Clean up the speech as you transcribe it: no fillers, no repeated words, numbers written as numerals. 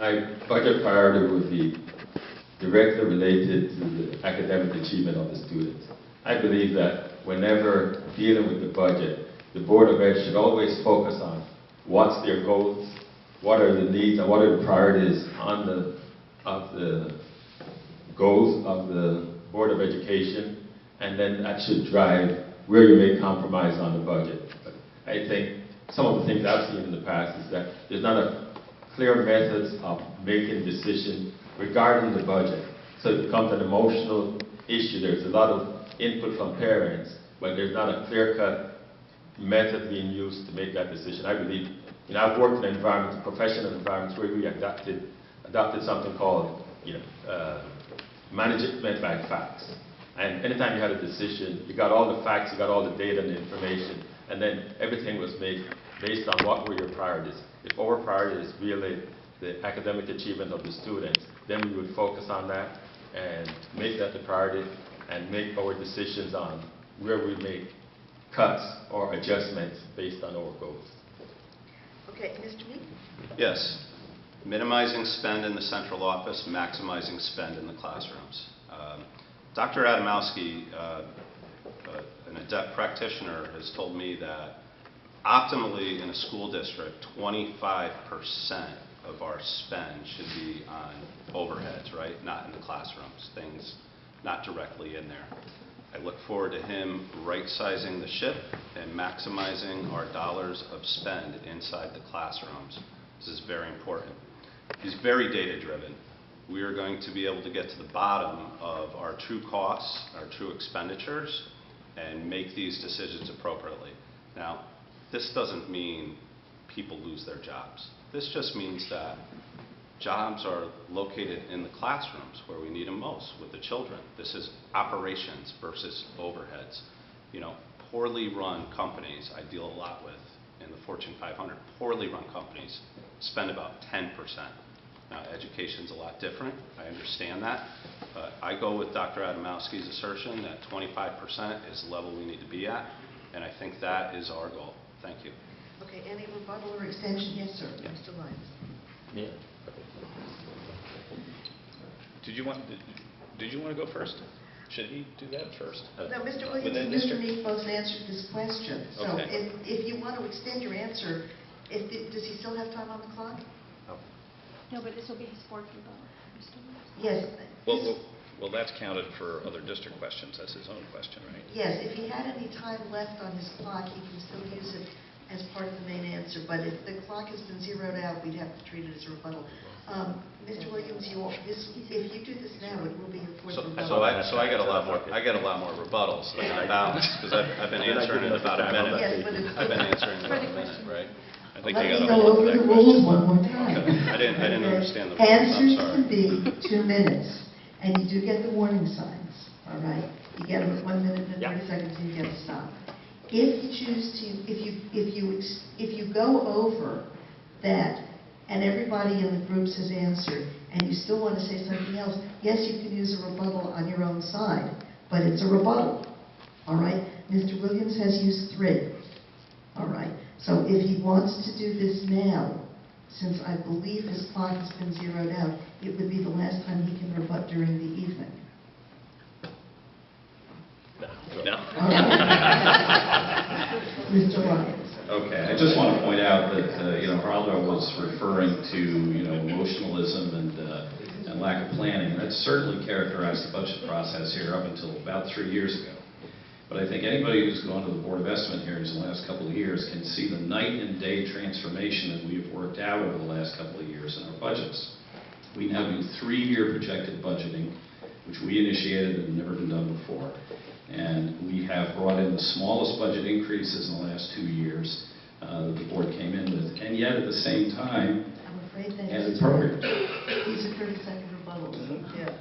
My budget priority would be directly related to the academic achievement of the students. I believe that whenever dealing with the budget, the Board of Ed should always focus on what's their goals, what are the needs, and what are the priorities of the goals of the Board of Education, and then that should drive where you may compromise on the budget. But I think some of the things I've seen in the past is that there's not a clear methods of making decisions regarding the budget. So it becomes an emotional issue. There's a lot of input from parents, but there's not a clear-cut method being used to make that decision. I believe, I've worked in environments, professional environments, where we adopted something called, management by facts. And anytime you had a decision, you got all the facts, you got all the data and the information, and then everything was made based on what were your priorities. If our priority is really the academic achievement of the students, then we would focus on that and make that the priority and make our decisions on where we make cuts or adjustments based on our goals. Okay, Mr. Meek? Yes. Minimizing spend in the central office, maximizing spend in the classrooms. Dr. Adamowski, an adept practitioner, has told me that optimally in a school district, 25% of our spend should be on overheads, right? Not in the classrooms, things not directly in there. I look forward to him right-sizing the ship and maximizing our dollars of spend inside the classrooms. This is very important. He's very data-driven. We are going to be able to get to the bottom of our true costs, our true expenditures, and make these decisions appropriately. Now, this doesn't mean people lose their jobs. This just means that jobs are located in the classrooms where we need them most, with the children. This is operations versus overheads. Poorly run companies I deal a lot with in the Fortune 500, poorly run companies spend about 10%. Now, education's a lot different. I understand that. But I go with Dr. Adamowski's assertion that 25% is the level we need to be at, and I think that is our goal. Thank you. Okay, any rebuttal or extension? Yes, sir. Yeah. Mr. Lyons. Yeah. Did you want to go first? Should he do that first? No, Mr. Williams and Mr. Meek both answered this question. So Okay. if you want to extend your answer, does he still have time on the clock? No, but this will be his fourth rebuttal, Mr. Williams. Yes. Well, that's counted for other district questions. That's his own question, right? Yes, if he had any time left on his clock, he can still use it as part of the main answer. But if the clock has been zeroed out, we'd have to treat it as a rebuttal. Mr. Williams, if you do this now, it will be your fourth rebuttal. So I get a lot more. I get a lot more rebuttals than a balance because I've been answering in about a minute. Yes, but I've been answering in about a minute, right? I think Let they me got go a hold over of the that rules question. one more time. Okay. I didn't understand the rules. I'm Answers sorry. can be 2 minutes, and you do get the warning signs, all right? You get them at 1 minute and 30 seconds, and you get to stop. If you choose to, if you go over that, and everybody in the groups has answered, and you still want to say something else, yes, you can use a rebuttal on your own side, but it's a rebuttal, all right? Mr. Williams has used 3, all right? So if he wants to do this now, since I believe his clock has been zeroed out, it would be the last time he can rebut during the evening. No. Mr. Lyons. Okay, I just want to point out that, Geraldo was referring to, emotionalism and lack of planning. That's certainly characterized the budget process here up until about 3 years ago. But I think anybody who's gone to the Board of Estimate hearings in the last couple of years can see the night and day transformation that we've worked out over the last couple of years in our budgets. We now do 3-year projected budgeting, which we initiated and never been done before. And we have brought in the smallest budget increases in the last 2 years that the board came in with. And yet at the same time, I'm afraid that and is appropriate. These are 30-second rebuttals. Yeah.